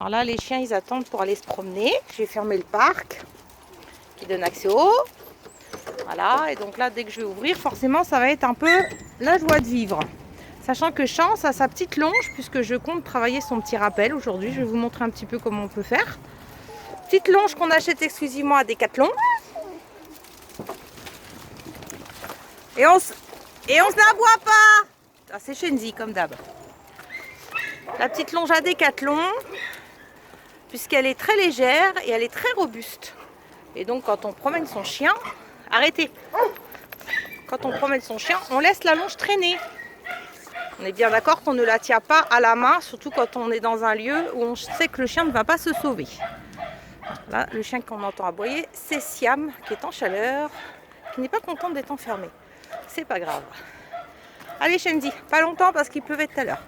Alors là, les chiens, ils attendent pour aller se promener. J'ai fermé le parc qui donne accès au haut. Voilà, et donc là, dès que je vais ouvrir, forcément, ça va être un peu la joie de vivre. Sachant que Chance a sa petite longe, puisque je compte travailler son petit rappel aujourd'hui. Je vais vous montrer un petit peu comment on peut faire. Petite longe qu'on achète exclusivement à Decathlon. Et on n'aboie pas. Ah, c'est Shenzi, comme d'hab. La petite longe à Decathlon, puisqu'elle est très légère et elle est très robuste. Et donc quand on promène son chien, arrêtez. Quand on promène son chien, on laisse la longe traîner. On est bien d'accord qu'on ne la tient pas à la main, surtout quand on est dans un lieu où on sait que le chien ne va pas se sauver. Là, le chien qu'on entend aboyer, c'est Siam, qui est en chaleur, qui n'est pas content d'être enfermé. C'est pas grave. Allez Shenzi, pas longtemps parce qu'il pleuvait tout à l'heure.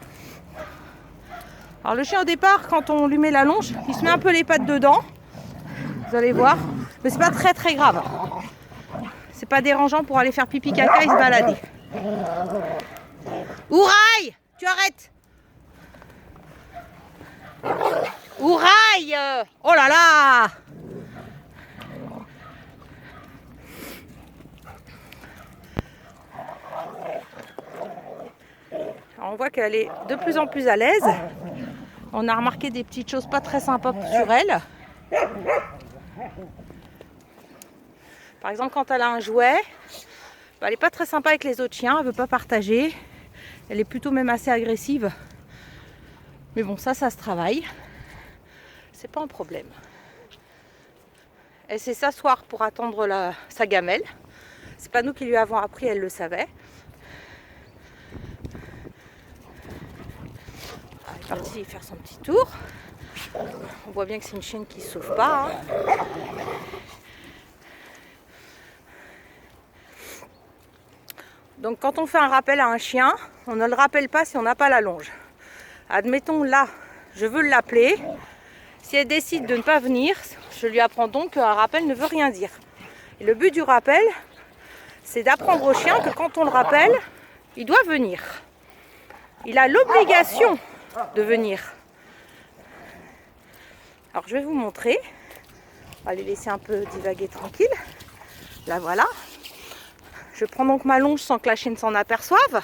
Alors le chien au départ, quand on lui met la longe, il se met un peu les pattes dedans. Vous allez voir, mais c'est pas très très grave. C'est pas dérangeant pour aller faire pipi caca et se balader. Ouraille, tu arrêtes. Ouraille, oh là là. Alors on voit qu'elle est de plus en plus à l'aise. On a remarqué des petites choses pas très sympas sur elle. Par exemple, quand elle a un jouet, elle n'est pas très sympa avec les autres chiens, elle ne veut pas partager. Elle est plutôt même assez agressive. Mais bon, ça se travaille. C'est pas un problème. Elle sait s'asseoir pour attendre sa gamelle. C'est pas nous qui lui avons appris, elle le savait. Elle est partie faire son petit tour. On voit bien que c'est une chienne qui ne se sauve pas. Hein. Donc quand on fait un rappel à un chien, on ne le rappelle pas si on n'a pas la longe. Admettons là, je veux l'appeler. Si elle décide de ne pas venir, je lui apprends donc qu'un rappel ne veut rien dire. Et le but du rappel, c'est d'apprendre au chien que quand on le rappelle, il doit venir. Il a l'obligation de venir. Alors je vais vous montrer. On va les laisser un peu divaguer tranquille. Là voilà. Je prends donc ma longe sans que la chienne s'en aperçoive.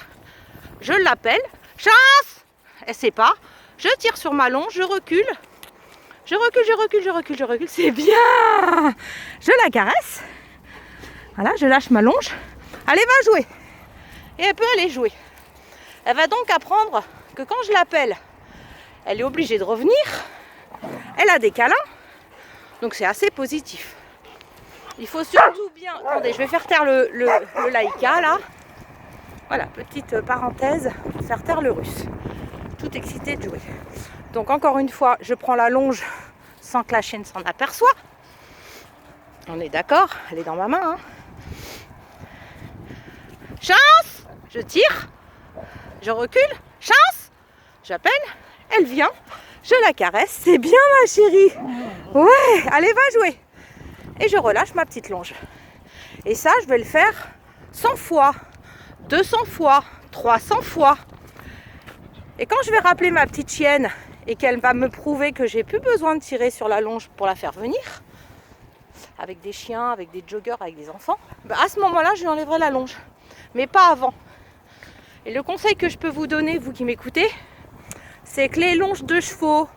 Je l'appelle. Chance! Elle ne sait pas. Je tire sur ma longe, je recule. Je recule. C'est bien! Je la caresse. Voilà, je lâche ma longe. Allez, va jouer. Et elle peut aller jouer. Elle va donc apprendre que quand je l'appelle, elle est obligée de revenir. Elle a des câlins. Donc c'est assez positif. Il faut surtout bien... Attendez, je vais faire taire le laïka là. Voilà, petite parenthèse, faire taire le russe. Tout excité de jouer. Donc encore une fois, je prends la longe sans que la chienne s'en aperçoive. On est d'accord, elle est dans ma main. Hein. Chance! Je tire. Je recule. Chance! J'appelle. Elle vient. Je la caresse. C'est bien ma chérie. Ouais, allez, va jouer. Et je relâche ma petite longe. Et ça, je vais le faire 100 fois, 200 fois, 300 fois. Et quand je vais rappeler ma petite chienne et qu'elle va me prouver que j'ai plus besoin de tirer sur la longe pour la faire venir, avec des chiens, avec des joggers, avec des enfants, à ce moment-là, je lui enlèverai la longe. Mais pas avant. Et le conseil que je peux vous donner, vous qui m'écoutez, c'est que les longes de chevaux,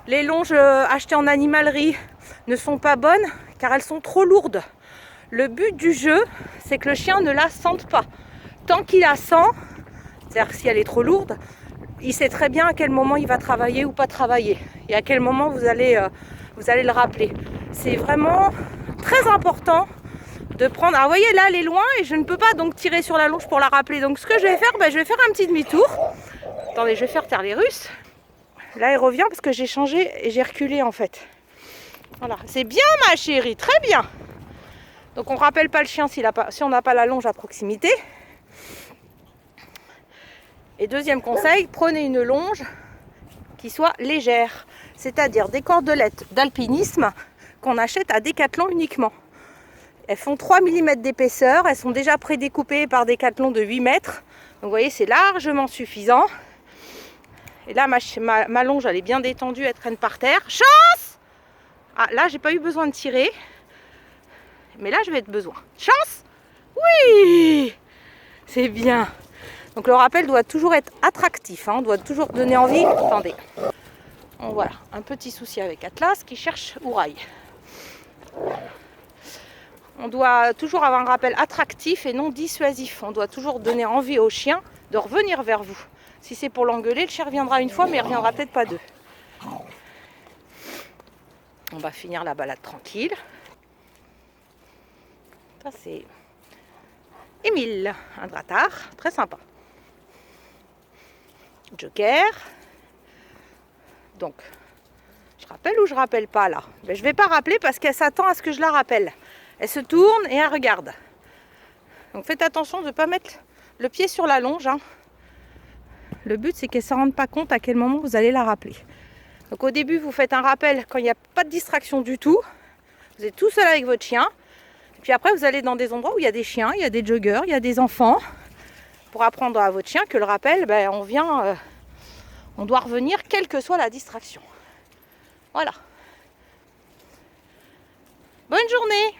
les longes achetées en animalerie ne sont pas bonnes car elles sont trop lourdes. Le but du jeu, c'est que le chien ne la sente pas. Tant qu'il la sent, c'est-à-dire si elle est trop lourde, il sait très bien à quel moment il va travailler ou pas travailler et à quel moment vous allez le rappeler. C'est vraiment très important de prendre... Alors vous voyez là, elle est loin et je ne peux pas donc tirer sur la longe pour la rappeler. Donc ce que je vais faire, je vais faire un petit demi-tour. Attendez, je vais faire taire les Russes. Là, elle revient parce que j'ai changé et j'ai reculé en fait. Voilà, c'est bien ma chérie, très bien. Donc on ne rappelle pas le chien si on n'a pas la longe à proximité. Et deuxième conseil, prenez une longe qui soit légère. C'est-à-dire des cordelettes d'alpinisme qu'on achète à Decathlon uniquement. Elles font 3 mm d'épaisseur, elles sont déjà prédécoupées par Decathlon de 8 mètres. Donc vous voyez, c'est largement suffisant. Et là, ma longe, elle est bien détendue, elle traîne par terre. Chance! Ah, là, j'ai pas eu besoin de tirer. Mais là, je vais être besoin. Chance! Oui! C'est bien. Donc le rappel doit toujours être attractif. Hein. On doit toujours donner envie. Attendez. Donc, voilà, un petit souci avec Atlas qui cherche Ouraille. On doit toujours avoir un rappel attractif et non dissuasif. On doit toujours donner envie au chien de revenir vers vous. Si c'est pour l'engueuler, le chien reviendra une fois, mais il ne reviendra peut-être pas deux. On va finir la balade tranquille. Ça, c'est Émile, un drattard, très sympa. Joker. Donc, je rappelle ou je rappelle pas là? Mais je ne vais pas rappeler parce qu'elle s'attend à ce que je la rappelle. Elle se tourne et elle regarde. Donc faites attention de ne pas mettre le pied sur la longe. Hein. Le but, c'est qu'elle ne se rende pas compte à quel moment vous allez la rappeler. Donc au début, vous faites un rappel quand il n'y a pas de distraction du tout. Vous êtes tout seul avec votre chien. Et puis après, vous allez dans des endroits où il y a des chiens, il y a des joggers, il y a des enfants. Pour apprendre à votre chien que le rappel, on doit revenir quelle que soit la distraction. Voilà. Bonne journée!